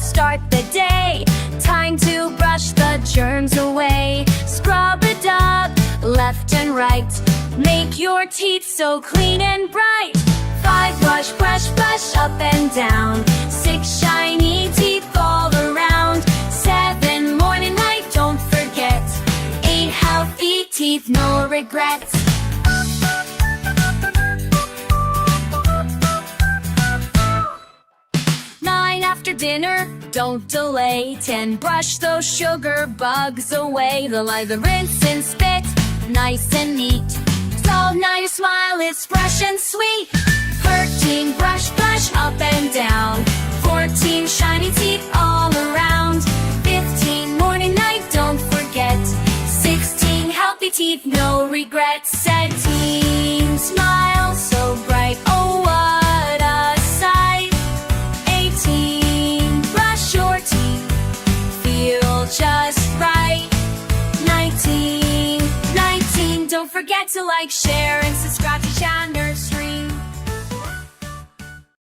start the day. Time to brush the germs away. Scrub-a-dub, left and right. Make your teeth so clean and bright. 5, brush, brush, brush up and down. 6, shiny teeth all around. 7, morning, night, don't forget. 8, healthy teeth, no regrets. 9, after dinner, don't delay. 10, brush those sugar bugs away. They'll either rinse and spit, nice and neat. 12, now your smile is fresh and sweet. 13, brush, brush up and down. 14, shiny teeth all around. 15, morning, night, don't forget. 16, healthy teeth, no regrets. 17, smile so bright, oh what a sight. 18, brush your teeth, feel just right. 19, don't forget to like, share, and subscribe to channel